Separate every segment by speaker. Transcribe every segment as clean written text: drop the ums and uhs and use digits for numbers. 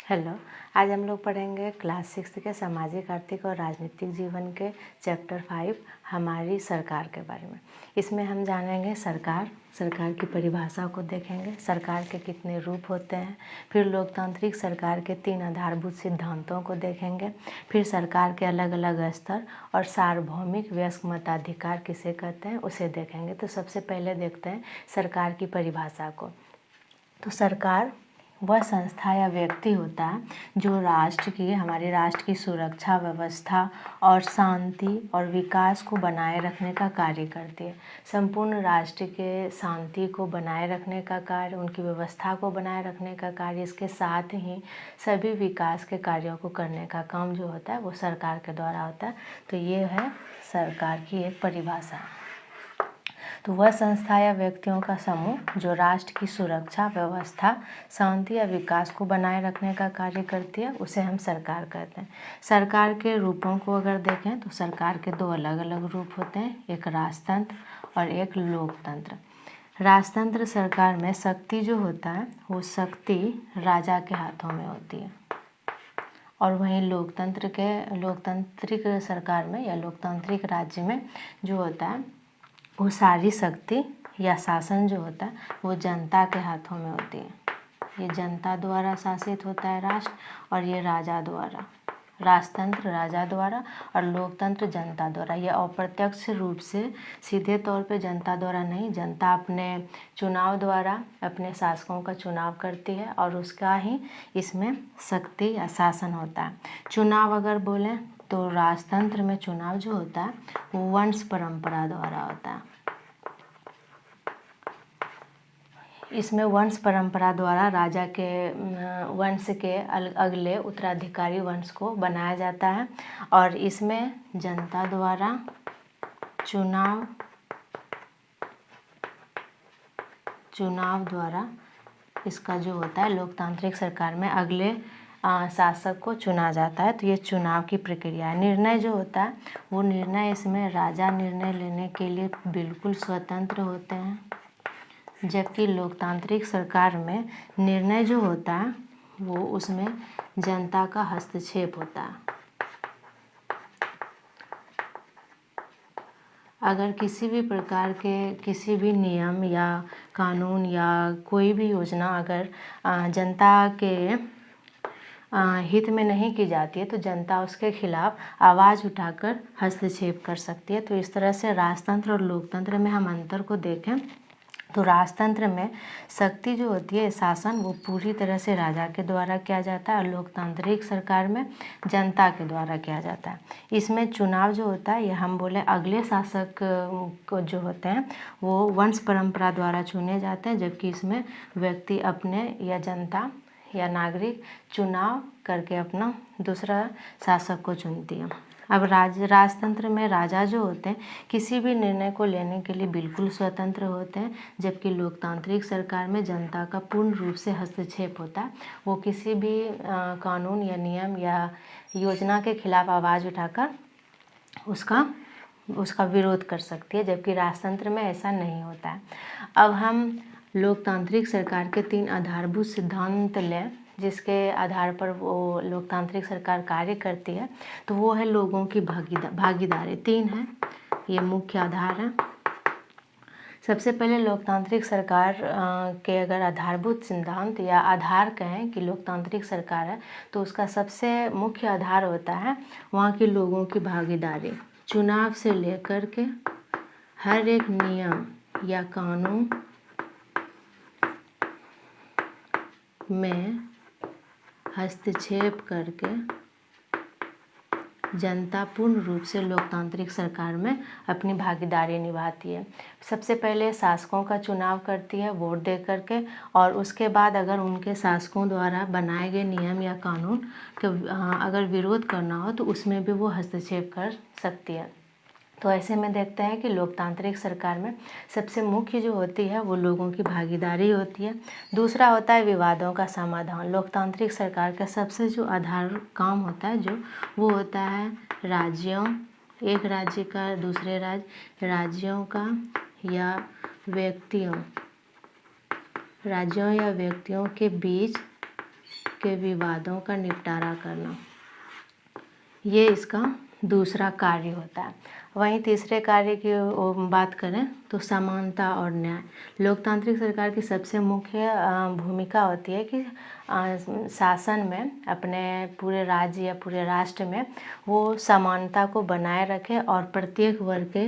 Speaker 1: Hello. आज हम लोग पढ़ेंगे क्लास 6 के सामाजिक, आर्थिक और राजनीतिक जीवन के चैप्टर 5 हमारी सरकार के बारे में। इसमें हम जानेंगे सरकार की परिभाषा को देखेंगे, सरकार के कितने रूप होते हैं, फिर लोकतांत्रिक सरकार के 3 आधारभूत सिद्धांतों को देखेंगे, फिर सरकार के अलग अलग स्तर और सार्वभौमिक वयस्क मताधिकार किसे कहते हैं उसे देखेंगे। तो सबसे पहले देखते हैं सरकार की परिभाषा को। तो सरकार वह संस्था या व्यक्ति होता है जो हमारे राष्ट्र की सुरक्षा, व्यवस्था और शांति और विकास को बनाए रखने का कार्य करती है। संपूर्ण राष्ट्र के शांति को बनाए रखने का कार्य, उनकी व्यवस्था को बनाए रखने का कार्य, इसके साथ ही सभी विकास के कार्यों को करने का काम जो होता है वो सरकार के द्वारा होता है। तो ये है सरकार की एक परिभाषा। तो वह संस्था या व्यक्तियों का समूह जो राष्ट्र की सुरक्षा, व्यवस्था, शांति या विकास को बनाए रखने का कार्य करती है उसे हम सरकार कहते हैं। सरकार के रूपों को अगर देखें तो सरकार के 2 अलग अलग रूप होते हैं, एक राजतंत्र और एक लोकतंत्र। राजतंत्र सरकार में शक्ति जो होता है वो शक्ति राजा के हाथों में होती है, और वहीं लोकतांत्रिक सरकार में या लोकतांत्रिक राज्य में जो होता है वो सारी शक्ति या शासन जो होता है वो जनता के हाथों में होती है। ये जनता द्वारा शासित होता है राष्ट्र, और ये राजा द्वारा। राजतंत्र राजा द्वारा और लोकतंत्र जनता द्वारा। यह अप्रत्यक्ष रूप से सीधे तौर पे जनता द्वारा नहीं, जनता अपने चुनाव द्वारा अपने शासकों का चुनाव करती है और उसका ही इसमें शक्ति या शासन होता है। चुनाव अगर बोलें तो राजतंत्र में चुनाव जो होता है वो वंश परंपरा द्वारा होता है। इसमें वंश परंपरा द्वारा राजा के वंश के अगले उत्तराधिकारी वंश को बनाया जाता है, और इसमें जनता द्वारा चुनाव द्वारा इसका जो होता है लोकतांत्रिक सरकार में अगले शासक को चुना जाता है। तो ये चुनाव की प्रक्रिया है। निर्णय जो होता है वो निर्णय इसमें राजा निर्णय लेने के लिए बिल्कुल स्वतंत्र होते हैं, जबकि लोकतांत्रिक सरकार में निर्णय जो होता है वो उसमें जनता का हस्तक्षेप होता है। अगर किसी भी प्रकार के किसी भी नियम या कानून या कोई भी योजना अगर जनता के हित में नहीं की जाती है तो जनता उसके खिलाफ आवाज़ उठाकर हस्तक्षेप कर सकती है। तो इस तरह से राजतंत्र और लोकतंत्र में हम अंतर को देखें तो राजतंत्र में शक्ति जो होती है, शासन, वो पूरी तरह से राजा के द्वारा किया जाता है, और लोकतांत्रिक सरकार में जनता के द्वारा किया जाता है। इसमें चुनाव जो होता है, ये हम बोले अगले शासक को जो होते हैं वो वंश परंपरा द्वारा चुने जाते हैं, जबकि इसमें व्यक्ति अपने या जनता या नागरिक चुनाव करके अपना दूसरा शासक को चुनती है। अब राजतंत्र में राजा जो होते हैं किसी भी निर्णय को लेने के लिए बिल्कुल स्वतंत्र होते हैं, जबकि लोकतांत्रिक सरकार में जनता का पूर्ण रूप से हस्तक्षेप होता है। वो किसी भी कानून या नियम या योजना के खिलाफ आवाज़ उठाकर उसका विरोध कर सकती है, जबकि राजतंत्र में ऐसा नहीं होता है। अब हम लोकतांत्रिक सरकार के 3 आधारभूत सिद्धांत लें जिसके आधार पर वो लोकतांत्रिक सरकार कार्य करती है, तो वो है लोगों की भागीदारी। 3 है, ये मुख्य आधार है। सबसे पहले लोकतांत्रिक सरकार के अगर आधारभूत सिद्धांत या आधार कहें कि लोकतांत्रिक सरकार है तो उसका सबसे मुख्य आधार होता है वहाँ के लोगों की भागीदारी। चुनाव से लेकर के हर एक नियम या कानून में हस्तक्षेप करके जनता पूर्ण रूप से लोकतांत्रिक सरकार में अपनी भागीदारी निभाती है। सबसे पहले शासकों का चुनाव करती है वोट दे करके, और उसके बाद अगर उनके शासकों द्वारा बनाए गए नियम या कानून का अगर विरोध करना हो तो उसमें भी वो हस्तक्षेप कर सकती है। तो ऐसे में देखते हैं कि लोकतांत्रिक सरकार में सबसे मुख्य जो होती है वो लोगों की भागीदारी होती है। दूसरा होता है विवादों का समाधान। लोकतांत्रिक सरकार का सबसे जो आधार काम होता है जो वो होता है राज्यों, एक राज्य का दूसरे राज्यों का या व्यक्तियों के बीच के विवादों का निपटारा करना, ये इसका दूसरा कार्य होता है। वहीं तीसरे कार्य की बात करें तो समानता और न्याय। लोकतांत्रिक सरकार की सबसे मुख्य भूमिका होती है कि शासन में अपने पूरे राज्य या पूरे राष्ट्र में वो समानता को बनाए रखे और प्रत्येक वर्ग के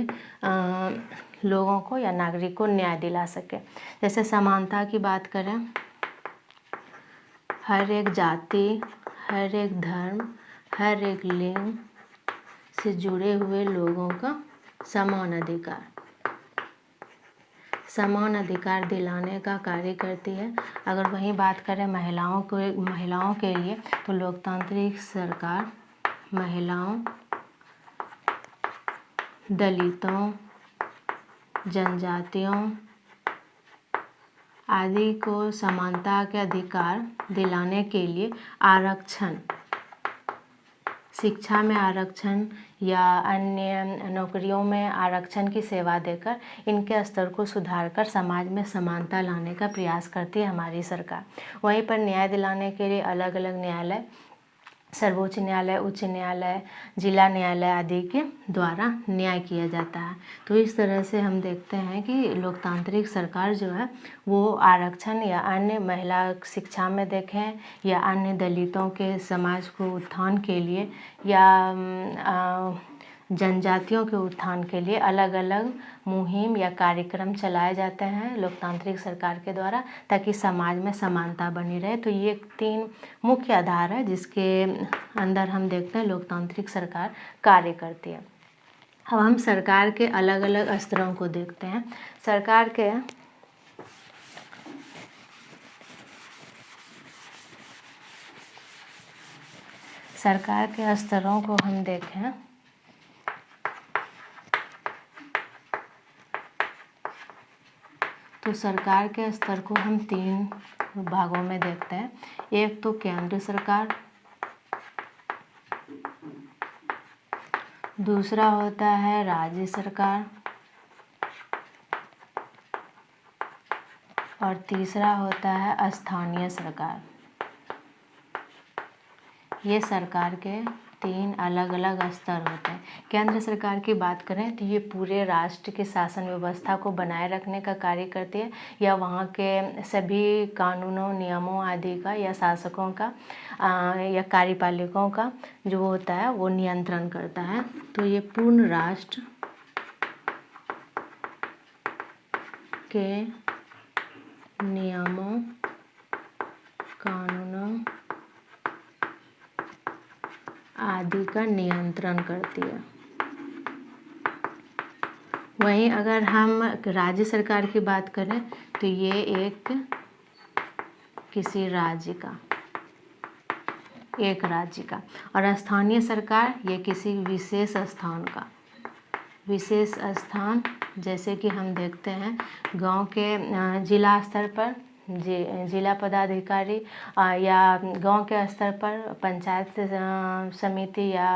Speaker 1: लोगों को या नागरिक को न्याय दिला सके। जैसे समानता की बात करें, हर एक जाति, हर एक धर्म, हर एक लिंग से जुड़े हुए लोगों का समान अधिकार दिलाने का कार्य करती है। अगर वहीं बात करें महिलाओं के लिए तो लोकतांत्रिक सरकार महिलाओं, दलितों, जनजातियों आदि को समानता के अधिकार दिलाने के लिए आरक्षण, शिक्षा में आरक्षण या अन्य नौकरियों में आरक्षण की सेवा देकर इनके स्तर को सुधारकर समाज में समानता लाने का प्रयास करती है हमारी सरकार। वहीं पर न्याय दिलाने के लिए अलग अलग न्यायालय, सर्वोच्च न्यायालय, उच्च न्यायालय, जिला न्यायालय आदि के द्वारा न्याय किया जाता है। तो इस तरह से हम देखते हैं कि लोकतांत्रिक सरकार जो है वो आरक्षण या अन्य महिला शिक्षा में देखें या अन्य दलितों के समाज को उत्थान के लिए या जनजातियों के उत्थान के लिए अलग अलग मुहिम या कार्यक्रम चलाए जाते हैं लोकतांत्रिक सरकार के द्वारा, ताकि समाज में समानता बनी रहे। तो ये 3 मुख्य आधार है जिसके अंदर हम देखते हैं लोकतांत्रिक सरकार कार्य करती है। अब हम सरकार के अलग अलग स्तरों को देखते हैं। सरकार के स्तरों को हम देखें तो सरकार के स्तर को हम 3 भागों में देखते हैं। एक तो केंद्र सरकार, दूसरा होता है राज्य सरकार और तीसरा होता है स्थानीय सरकार। ये सरकार के 3 अलग अलग स्तर होते हैं। केंद्र सरकार की बात करें तो ये पूरे राष्ट्र के शासन व्यवस्था को बनाए रखने का कार्य करती है या वहाँ के सभी कानूनों, नियमों आदि का या शासकों का या कार्यपालिकों का जो होता है वो नियंत्रण करता है। तो ये पूर्ण राष्ट्र के नियमों, कानूनों आदि का नियंत्रण करती है। वहीं अगर हम राज्य सरकार की बात करें तो ये एक राज्य का और स्थानीय सरकार ये किसी विशेष स्थान जैसे कि हम देखते हैं गांव के जिला स्तर पर जिला पदाधिकारी या गांव के स्तर पर पंचायत समिति या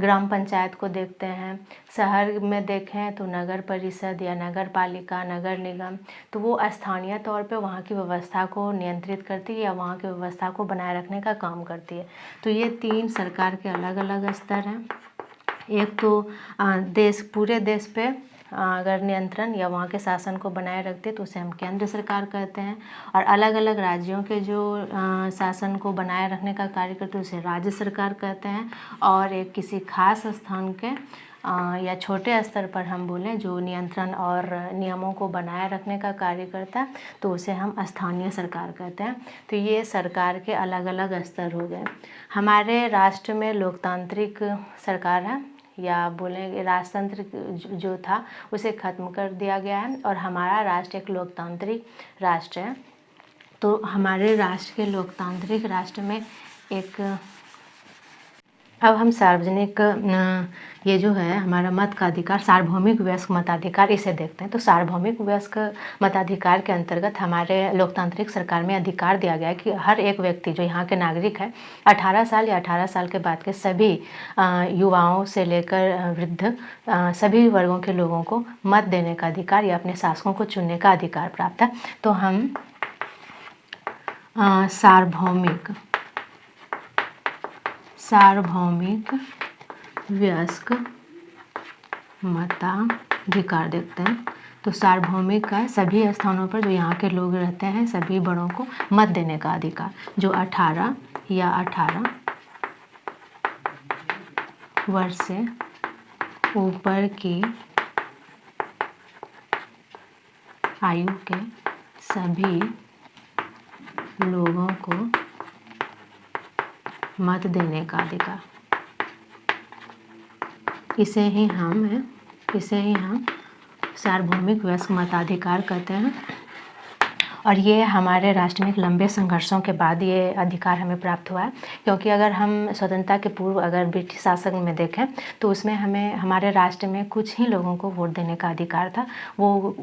Speaker 1: ग्राम पंचायत को देखते हैं। शहर में देखें तो नगर परिषद या नगर पालिका, नगर निगम, तो वो स्थानीय तौर पे वहाँ की व्यवस्था को नियंत्रित करती है या वहाँ की व्यवस्था को बनाए रखने का काम करती है। तो ये 3 सरकार के अलग अलग स्तर हैं। एक तो पूरे देश पे अगर नियंत्रण या वहाँ के शासन को बनाए रखते तो उसे हम केंद्र सरकार कहते हैं, और अलग अलग राज्यों के जो शासन को बनाए रखने का कार्य करते हैं उसे राज्य सरकार कहते हैं। और एक किसी खास स्थान के या छोटे स्तर पर हम बोलें जो नियंत्रण और नियमों को बनाए रखने का कार्य करता है तो उसे हम स्थानीय सरकार कहते हैं। तो ये सरकार के अलग अलग स्तर हो गए। हमारे राष्ट्र में लोकतांत्रिक सरकार है या बोलें राजतंत्र जो था उसे ख़त्म कर दिया गया है और हमारा राष्ट्र एक लोकतांत्रिक राष्ट्र है। तो हमारे राष्ट्र के लोकतांत्रिक राष्ट्र में अब हम सार्वजनिक ये जो है हमारा मत का अधिकार, सार्वभौमिक वयस्क मताधिकार, इसे देखते हैं। तो सार्वभौमिक वयस्क मताधिकार के अंतर्गत हमारे लोकतांत्रिक सरकार में अधिकार दिया गया है कि हर एक व्यक्ति जो यहाँ के नागरिक है 18 साल या 18 साल के बाद के सभी युवाओं से लेकर वृद्ध सभी वर्गों के लोगों को मत देने का अधिकार या अपने शासकों को चुनने का अधिकार प्राप्त है। तो हम सार्वभौमिक सार्वभौमिक वयस्क मताधिकार देखते हैं। तो सार्वभौमिक का सभी स्थानों पर जो यहाँ के लोग रहते हैं सभी बड़ों को मत देने का अधिकार, जो 18 या 18 वर्ष से ऊपर की आयु के सभी लोगों को मत देने का अधिकार। इसे ही हम सार्वभौमिक वयस्क मताधिकार कहते हैं। और ये हमारे राष्ट्र में एक लंबे संघर्षों के बाद ये अधिकार हमें प्राप्त हुआ है, क्योंकि अगर हम स्वतंत्रता के पूर्व अगर ब्रिटिश शासन में देखें तो उसमें हमें हमारे राष्ट्र में कुछ ही लोगों को वोट देने का अधिकार था। वो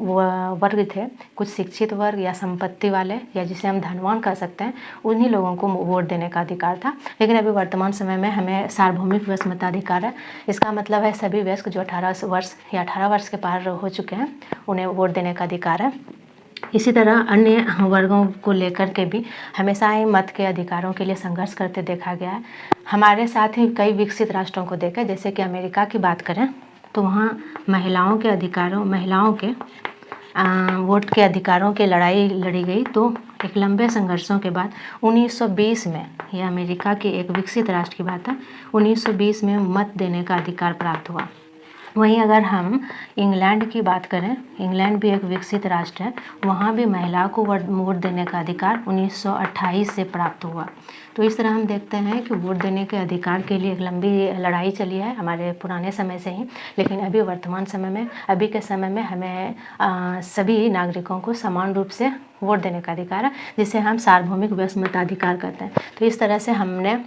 Speaker 1: वर्ग थे कुछ शिक्षित वर्ग या संपत्ति वाले या जिसे हम धनवान कह सकते हैं, उन्हीं लोगों को वोट देने का अधिकार था। लेकिन अभी वर्तमान समय में हमें सार्वभौमिक वयस्क मताधिकार है। इसका मतलब है सभी वयस्क जो 18 वर्ष या 18 वर्ष के पार हो चुके हैं उन्हें वोट देने का अधिकार है। इसी तरह अन्य वर्गों को लेकर के भी हमेशा ही मत के अधिकारों के लिए संघर्ष करते देखा गया है। हमारे साथ ही कई विकसित राष्ट्रों को देखें, जैसे कि अमेरिका की बात करें तो वहाँ महिलाओं के वोट के अधिकारों की लड़ाई लड़ी गई। तो एक लंबे संघर्षों के बाद 1920 में, यह अमेरिका के एक विकसित राष्ट्र की बात है, 1920 में मत देने का अधिकार प्राप्त हुआ। वहीं अगर हम इंग्लैंड की बात करें, इंग्लैंड भी एक विकसित राष्ट्र है, वहाँ भी महिलाओं को वोट देने का अधिकार 1928 से प्राप्त हुआ। तो इस तरह हम देखते हैं कि वोट देने के अधिकार के लिए एक लंबी लड़ाई चली है हमारे पुराने समय से ही। लेकिन अभी वर्तमान समय में, अभी के समय में हमें सभी नागरिकों को समान रूप से वोट देने का अधिकार है, जिसे हम सार्वभौमिक वयस्क मताधिकार कहते हैं। तो इस तरह से हमने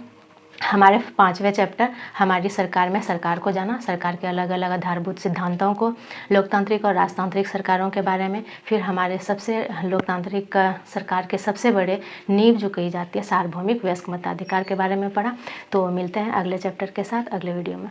Speaker 1: हमारे 5वें चैप्टर हमारी सरकार में सरकार को जाना, सरकार के अलग अलग आधारभूत सिद्धांतों को, लोकतांत्रिक और राजतांत्रिक सरकारों के बारे में, फिर हमारे सबसे लोकतांत्रिक सरकार के सबसे बड़े नींव जो कही जाती है सार्वभौमिक वयस्क मताधिकार के बारे में पढ़ा। तो मिलते हैं अगले चैप्टर के साथ अगले वीडियो में।